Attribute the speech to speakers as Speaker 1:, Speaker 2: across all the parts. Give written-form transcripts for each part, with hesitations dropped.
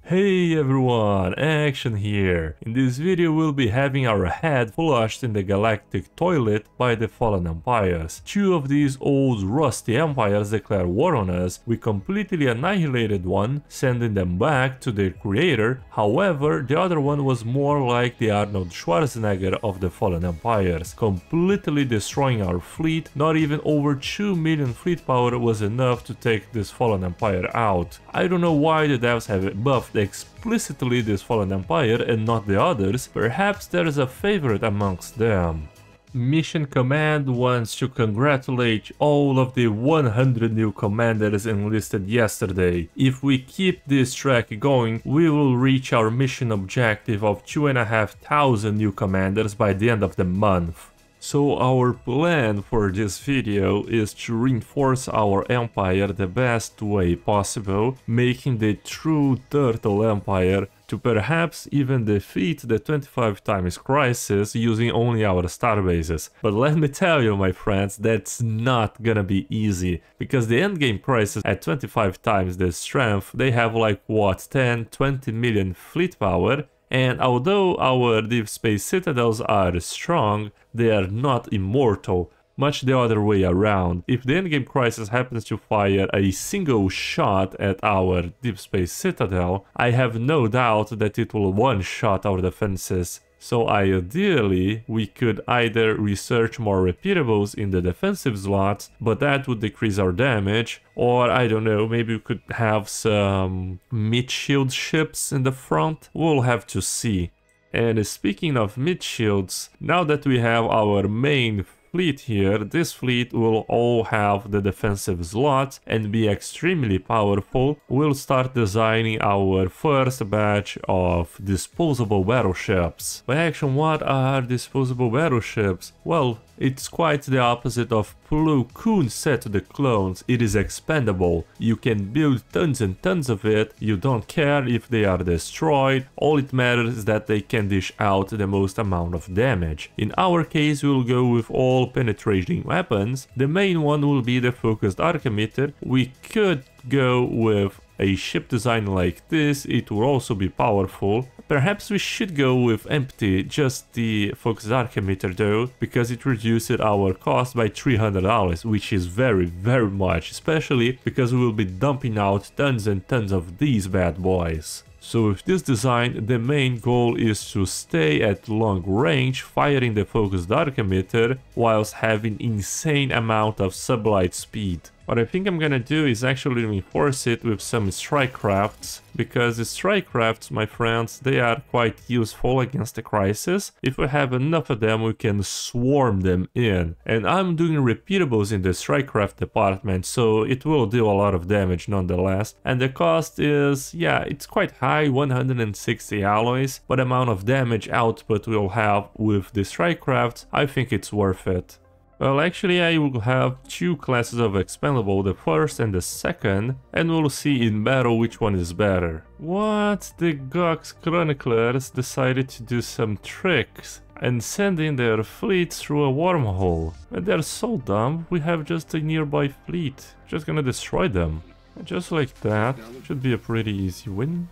Speaker 1: Hey everyone, Action here. In this video we'll be having our head flushed in the galactic toilet by the fallen empires. Two of these old rusty empires declare war on us. We completely annihilated one, sending them back to their creator. However, the other one was more like the Arnold Schwarzenegger of the fallen empires, completely destroying our fleet. Not even over 2 million fleet power was enough to take this fallen empire out. I don't know why the devs have buffed explicitly this fallen empire and not the others. Perhaps there is a favorite amongst them. Mission Command wants to congratulate all of the 100 new commanders enlisted yesterday. If we keep this track going, we will reach our mission objective of 2,500 new commanders by the end of the month. So our plan for this video is to reinforce our empire the best way possible, making the true Turtle Empire to perhaps even defeat the 25 times crisis using only our starbases. But let me tell you, my friends, that's not gonna be easy, because the endgame crisis at 25 times the strength, they have like what, 10-20 million fleet power. And although our Deep Space Citadels are strong, they are not immortal, much the other way around. If the endgame crisis happens to fire a single shot at our Deep Space Citadel, I have no doubt that it will one-shot our defenses. So ideally, we could either research more repeatables in the defensive slots, but that would decrease our damage, or I don't know, maybe we could have some mid-shield ships in the front. We'll have to see. And speaking of mid-shields, now that we have our main fleet here, this fleet will all have the defensive slots and be extremely powerful. We'll start designing our first batch of disposable battleships. By Action, what are disposable battleships? Well, it's quite the opposite of Plo Koon said to the clones. It is expendable. You can build tons and tons of it. You don't care if they are destroyed. All it matters is that they can dish out the most amount of damage. In our case, we'll go with all penetrating weapons. The main one will be the focused arc emitter. We could go with a ship design like this. It will also be powerful. Perhaps we should go with empty, just the focused arc emitter though, because it reduces our cost by $300, which is very much, especially because we will be dumping out tons and tons of these bad boys. So with this design, the main goal is to stay at long range, firing the focused arc emitter, whilst having insane amount of sublight speed. What I think I'm gonna do is actually reinforce it with some strike crafts, because the strike crafts, my friends, they are quite useful against the crisis. If we have enough of them, we can swarm them in. And I'm doing repeatables in the strike craft department, so it will do a lot of damage nonetheless. And the cost is, yeah, it's quite high, 160 alloys, but the amount of damage output we'll have with the strike crafts, I think it's worth it. Well, actually I will have two classes of expendable, the first and the second, and we'll see in battle which one is better. What? The Gox Chroniclers decided to do some tricks and send in their fleet through a wormhole. And they're so dumb, we have just a nearby fleet. Just gonna destroy them. Just like that, should be a pretty easy win.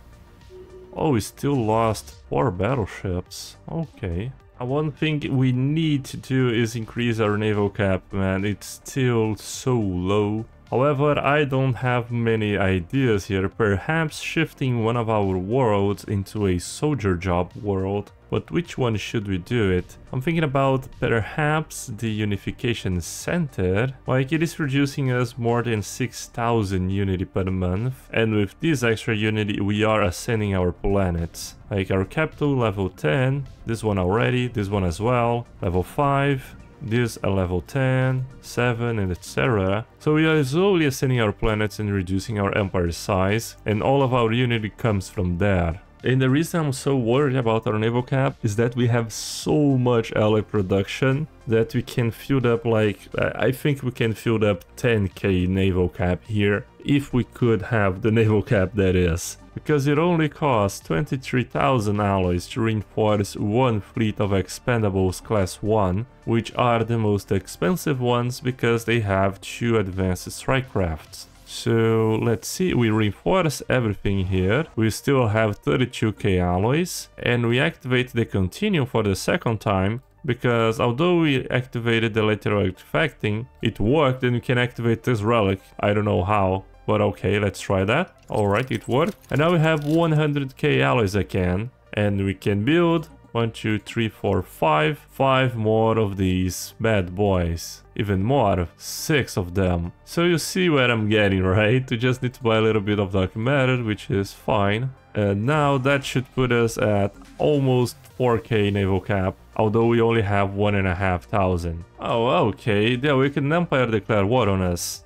Speaker 1: Oh, we still lost 4 battleships, okay. One thing we need to do is increase our naval cap, man, it's still so low. However, I don't have many ideas here, perhaps shifting one of our worlds into a soldier job world. But which one should we do it? I'm thinking about perhaps the Unification Center. Like, it is producing us more than 6,000 unity per month, and with this extra unity we are ascending our planets. Like our capital level 10, this one already, this one as well, level 5. This a level 10, 7 and etc. So we are slowly ascending our planets and reducing our empire size, and all of our unity comes from there. And the reason I'm so worried about our naval cap is that we have so much alloy production that we can fill up, like, I think we can fill up 10k naval cap here, if we could have the naval cap, that is. Because it only costs 23,000 alloys to reinforce one fleet of expendables class 1, which are the most expensive ones because they have 2 advanced strike crafts. So let's see, we reinforce everything here. We still have 32k alloys, and we activate the continue for the second time, because although we activated the lateral artifacting, it worked, and we can activate this relic. I don't know how, but okay, let's try that. Alright, it worked. And now we have 100k alloys again, and we can build 1, 2, 3, 4, 5 more of these bad boys. Even more, 6 of them. So you see where I'm getting, right? We just need to buy a little bit of dark matter, which is fine. And now that should put us at almost 4k naval cap, although we only have 1,500. Oh, okay, the Awakened Empire declared war on us.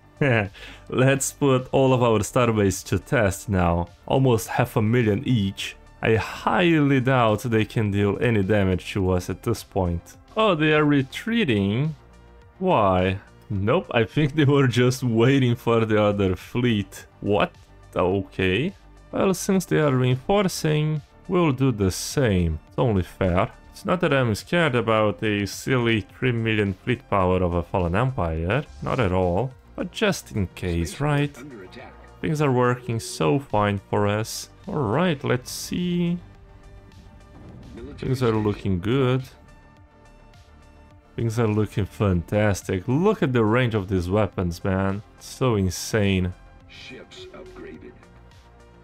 Speaker 1: Let's put all of our starbase to test now. Almost 500,000 each. I highly doubt they can deal any damage to us at this point. Oh, they are retreating? Why? Nope, I think they were just waiting for the other fleet. What? Okay. Well, since they are reinforcing, we'll do the same. It's only fair. It's not that I'm scared about a silly 3 million fleet power of a fallen empire. Not at all. But just in case, right? Things are working so fine for us. Alright, let's see. Things are looking good. Things are looking fantastic. Look at the range of these weapons, man. It's so insane.
Speaker 2: Ships upgraded.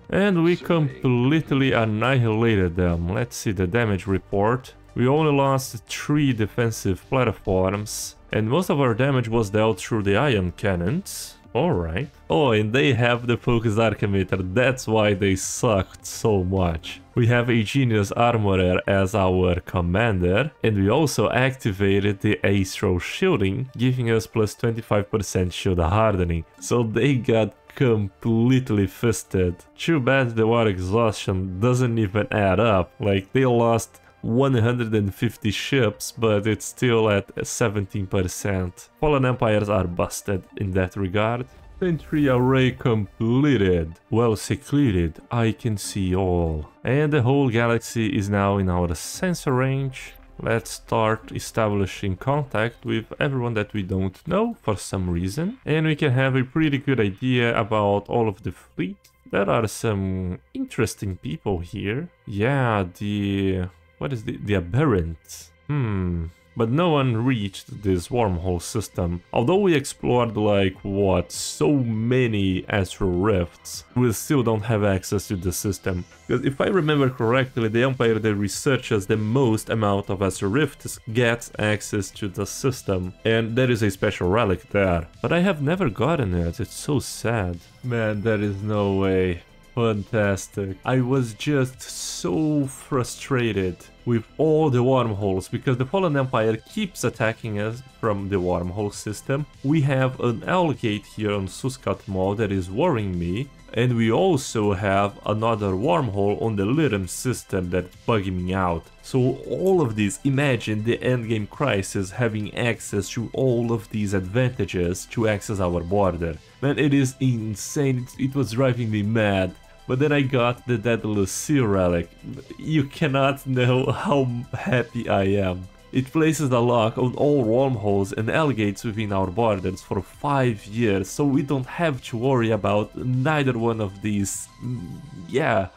Speaker 1: And we completely annihilated them. Let's see the damage report. We only lost 3 defensive platforms, and most of our damage was dealt through the ion cannons. Alright. Oh, and they have the focus archimeter, that's why they sucked so much. We have a genius armorer as our commander, and we also activated the astral shielding, giving us plus 25% shield hardening. So they got completely fisted. Too bad the war exhaustion doesn't even add up, like they lost 150 ships, but it's still at 17%. Fallen empires are busted in that regard. Sentry array completed. Well secluded, I can see all. And the whole galaxy is now in our sensor range. Let's start establishing contact with everyone that we don't know for some reason. And we can have a pretty good idea about all of the fleet. There are some interesting people here. Yeah, what is the aberrant? But no one reached this wormhole system. Although we explored like, what, so many astral rifts, we still don't have access to the system. Because if I remember correctly, the Empire that researches the most amount of astral rifts gets access to the system. And there is a special relic there. But I have never gotten it, it's so sad. Man, there is no way. Fantastic. I was just so frustrated with all the wormholes because the Fallen Empire keeps attacking us from the wormhole system. We have an L-gate here on Suskat Mall that is worrying me, and we also have another wormhole on the Lyrim system that's bugging me out. So all of these, imagine the endgame crisis having access to all of these advantages to access our border. Man, it is insane, it was driving me mad. But then I got the Daedalus Sea relic. You cannot know how happy I am. It places a lock on all wormholes and L-gates within our borders for 5 years, so we don't have to worry about neither one of these. Yeah,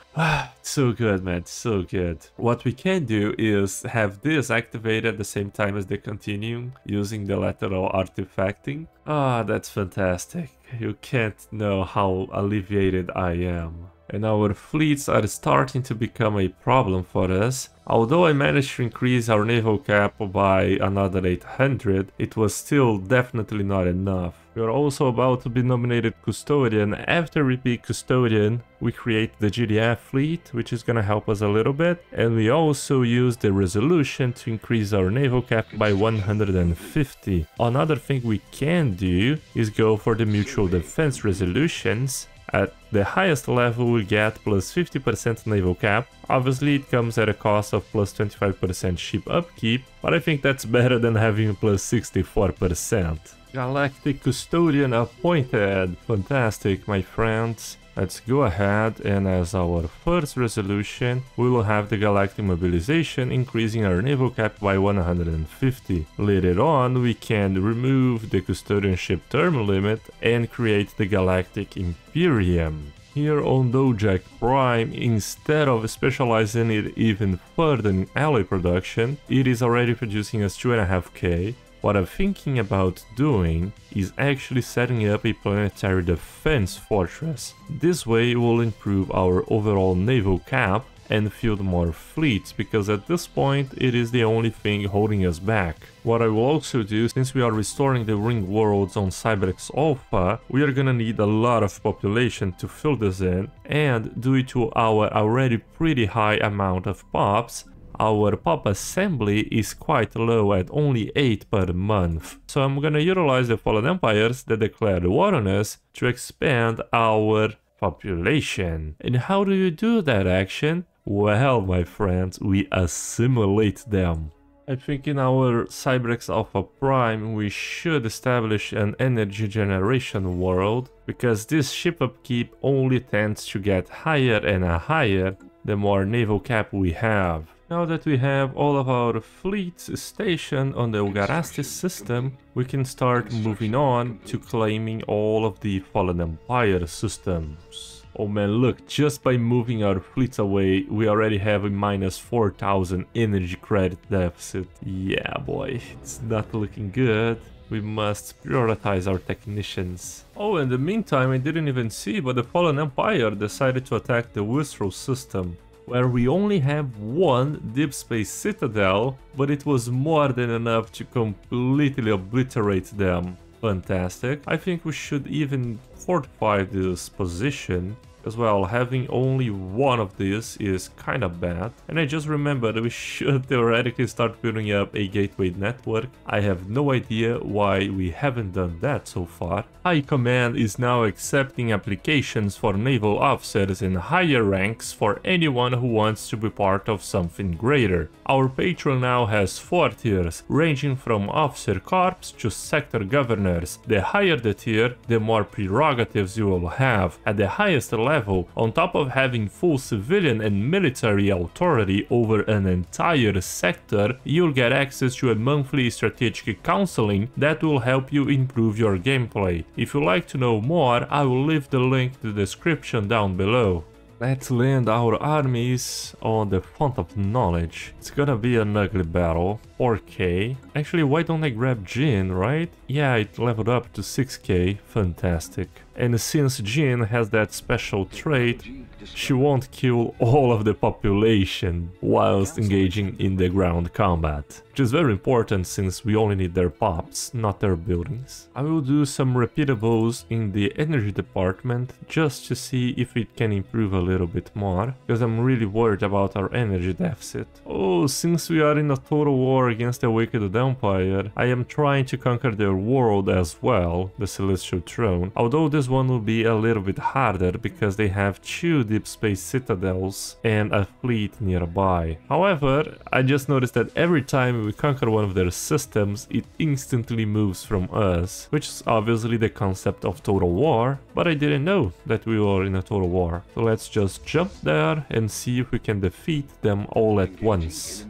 Speaker 1: so good, man, so good. What we can do is have this activated at the same time as the continuum, using the lateral artifacting. Ah, that's fantastic. You can't know how alleviated I am. And our fleets are starting to become a problem for us. Although I managed to increase our naval cap by another 800, it was still definitely not enough. We are also about to be nominated Custodian. After we be Custodian, we create the GDF fleet, which is gonna help us a little bit. And we also use the Resolution to increase our naval cap by 150. Another thing we can do is go for the Mutual Defense Resolutions. At the highest level we get plus 50% naval cap. Obviously it comes at a cost of plus 25% ship upkeep, but I think that's better than having plus 64%. Galactic Custodian appointed. Fantastic, my friends. Let's go ahead, and as our first resolution, we will have the Galactic Mobilization, increasing our naval cap by 150. Later on, we can remove the Custodianship term limit and create the Galactic Imperium. Here on Dojak Prime, instead of specializing it even further in alloy production, it is already producing us 2.5k. What I'm thinking about doing is actually setting up a planetary defense fortress. This way we'll improve our overall naval cap and field more fleets, because at this point it is the only thing holding us back. What I will also do, since we are restoring the ring worlds on Cybrex Alpha, we are gonna need a lot of population to fill this in, and due to our already pretty high amount of pops, our pop assembly is quite low at only 8 per month. So I'm gonna utilize the Fallen Empires that declared war on us to expand our population. And how do you do that, Action? Well, my friends, we assimilate them. I think in our Cybrex Alpha Prime we should establish an energy generation world, because this ship upkeep only tends to get higher and higher the more naval cap we have. Now that we have all of our fleets stationed on the Ugarasti system, we can start moving on to claiming all of the Fallen Empire systems. Oh man, look, just by moving our fleets away, we already have a minus 4,000 energy credit deficit. Yeah boy, it's not looking good. We must prioritize our technicians. Oh, in the meantime, I didn't even see, but the Fallen Empire decided to attack the Wistral system, where we only have one Deep Space Citadel, but it was more than enough to completely obliterate them. Fantastic. I think we should even fortify this position. As well, having only one of these is kind of bad. And I just remembered we should theoretically start building up a gateway network. I have no idea why we haven't done that so far. High Command is now accepting applications for naval officers in higher ranks for anyone who wants to be part of something greater. Our patron now has 4 tiers, ranging from officer corps to sector governors. The higher the tier, the more prerogatives you will have. At the highest level, on top of having full civilian and military authority over an entire sector, you'll get access to a monthly strategic counseling that will help you improve your gameplay. If you'd like to know more, I will leave the link in the description down below. Let's land our armies on the Font of Knowledge. It's gonna be an ugly battle. 4k. Actually, why don't I grab Jean, right? Yeah, it leveled up to 6k. Fantastic. And since Jean has that special trait, she won't kill all of the population whilst engaging in the ground combat, which is very important since we only need their pops, not their buildings. I will do some repeatables in the energy department just to see if it can improve a little bit more, because I'm really worried about our energy deficit. Oh, since we are in a total war against the Wicked Empire, I am trying to conquer their world as well, the Celestial Throne, although this one will be a little bit harder because they have 2 Deep Space Citadels and a fleet nearby. However, I just noticed that every time we conquer one of their systems, it instantly moves from us, which is obviously the concept of total war, but I didn't know that we were in a total war. So let's just jump there and see if we can defeat them all at once.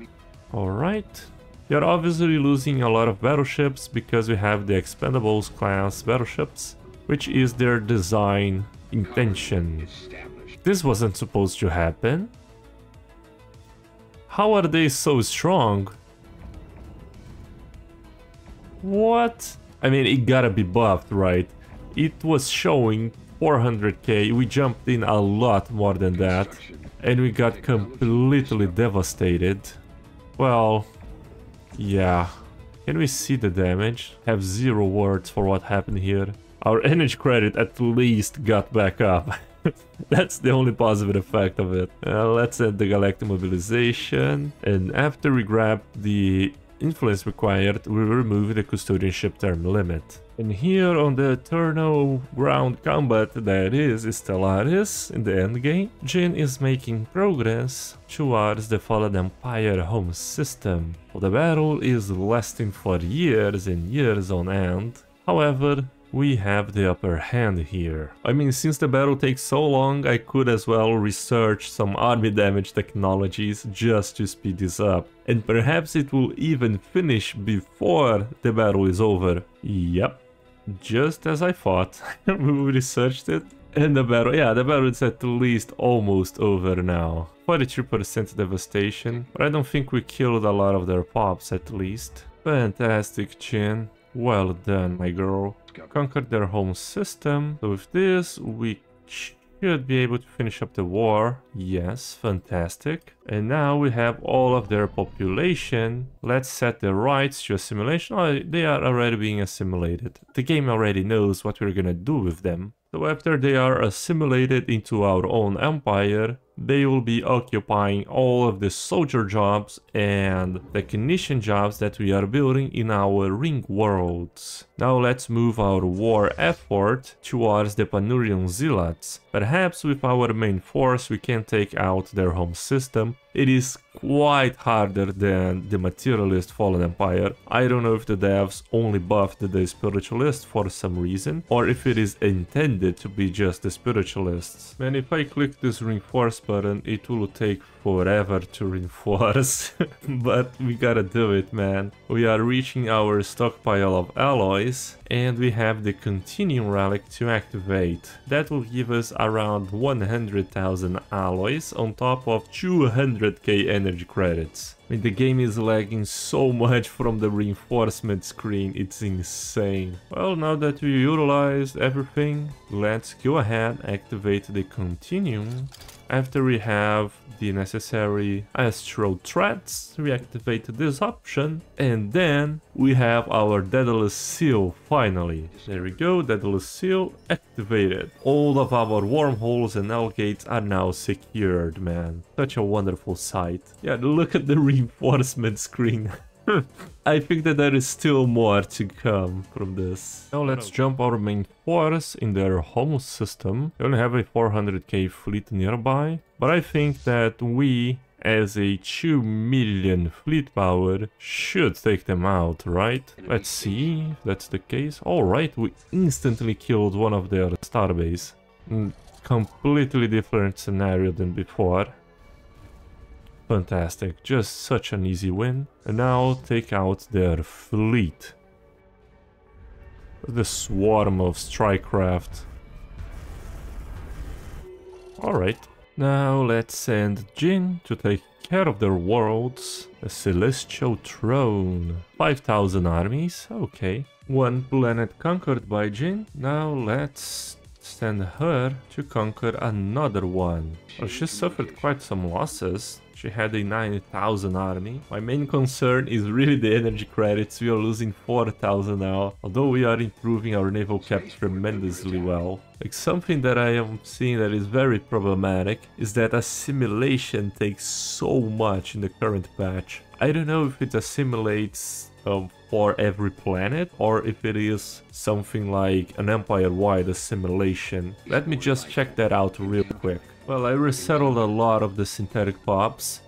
Speaker 1: Alright. We are obviously losing a lot of battleships because we have the Expendables class battleships, which is their design intention. This wasn't supposed to happen. How are they so strong? What? I mean, it gotta be buffed, right? It was showing 400k, we jumped in a lot more than that, and we got completely devastated. Well, yeah. Can we see the damage? Have 0 words for what happened here. Our energy credit at least got back up. That's the only positive effect of it. Let's add the Galactic Mobilization, and after we grab the influence required, we remove the Custodianship term limit. And here on the eternal ground combat that is Stellaris in the endgame, Jean is making progress towards the Fallen Empire home system. The battle is lasting for years and years on end. However, we have the upper hand here. I mean, since the battle takes so long, I could as well research some army damage technologies just to speed this up. And perhaps it will even finish before the battle is over. Yep, just as I thought. We researched it. And the battle, yeah, the battle is at least almost over now. 43% devastation, but I don't think we killed a lot of their pops at least. Fantastic, Jin. Well done, my girl. Conquered their home system. So with this, we should be able to finish up the war. Yes, fantastic. And now we have all of their population. Let's set the rights to assimilation. Oh, they are already being assimilated. The game already knows what we're gonna do with them. So after they are assimilated into our own empire, they will be occupying all of the soldier jobs and technician jobs that we are building in our ring worlds. Now let's move our war effort towards the Panurian Zealots. Perhaps with our main force we can take out their home system. It is quite harder than the Materialist Fallen Empire. I don't know if the devs only buffed the Spiritualist for some reason, or if it is intended to be just the Spiritualists. And if I click this reinforce button, it will take forever to reinforce. But we gotta do it, man. We are reaching our stockpile of alloys, and we have the Continuum Relic to activate. That will give us around 100,000 alloys on top of 200k energy credits. I mean, the game is lagging so much from the reinforcement screen, it's insane. Well, now that we utilized everything, let's go ahead, activate the Continuum. After we have the necessary astral threats, we activate this option, and then we have our Daedalus Seal finally. There we go, Daedalus Seal activated. All of our wormholes and null gates are now secured, man. Such a wonderful sight. Yeah, look at the reinforcement screen. I think that there is still more to come from this. Now let's jump our main force in their home system. They only have a 400k fleet nearby, but I think that we, as a 2 million fleet power, should take them out, right? Let's see if that's the case. Alright, we instantly killed one of their starbase. Completely different scenario than before. Fantastic, just such an easy win. And now take out their fleet. The swarm of Strikecraft. Alright, now let's send Jin to take care of their worlds. A Celestial Throne. 5,000 armies, okay. One planet conquered by Jin. Now let's send her to conquer another one. Well, she suffered quite some losses. She had a 90,000 army. My main concern is really the energy credits. We are losing 4,000 now, although we are improving our naval cap tremendously well. Like, something that I am seeing that is very problematic is that assimilation takes so much in the current patch. I don't know if it assimilates for every planet, or if it is something like an empire-wide assimilation. Let me just check that out real quick. Well, I resettled a lot of the synthetic pops.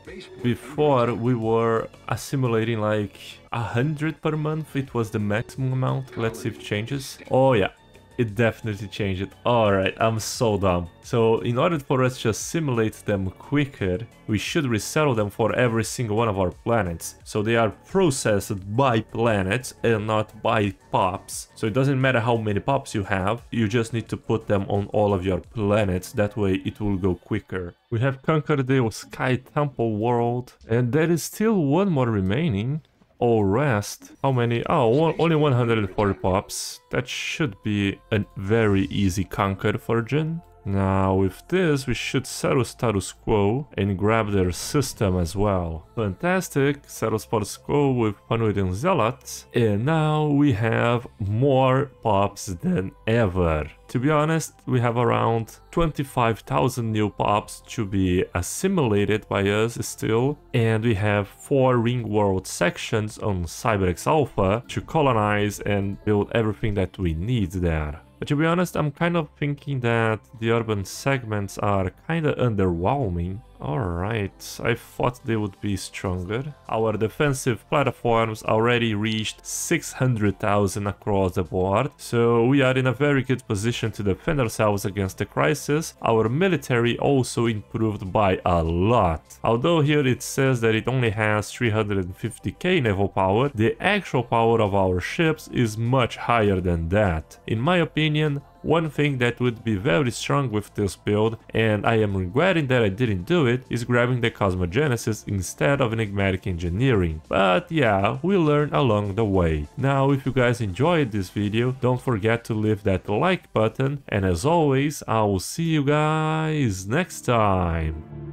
Speaker 1: Before, we were assimilating like 100 per month. It was the maximum amount. Let's see if it changes. Oh yeah, it definitely changed it. Alright, I'm so dumb. So in order for us to assimilate them quicker, we should resettle them for every single one of our planets. So they are processed by planets and not by pops. So it doesn't matter how many pops you have, you just need to put them on all of your planets. That way it will go quicker. We have conquered the Sky Temple world, and there is still one more remaining. All rest. How many? Oh, only 140 pops. That should be a very easy conquer for Jin. Now with this we should settle status quo and grab their system as well. Fantastic, settle status quo with Panurian Zealots, and now we have more pops than ever. To be honest, we have around 25,000 new pops to be assimilated by us still, and we have 4 ring world sections on Cyberx Alpha to colonize and build everything that we need there. But to be honest, I'm kind of thinking that the urban segments are kind of underwhelming. Alright, I thought they would be stronger. Our defensive platforms already reached 600,000 across the board, so we are in a very good position to defend ourselves against the crisis. Our military also improved by a lot. Although here it says that it only has 350k naval power, the actual power of our ships is much higher than that. In my opinion, one thing that would be very strong with this build, and I am regretting that I didn't do it, is grabbing the Cosmogenesis instead of Enigmatic Engineering. But yeah, we learn along the way. Now, if you guys enjoyed this video, don't forget to leave that like button, and as always, I will see you guys next time.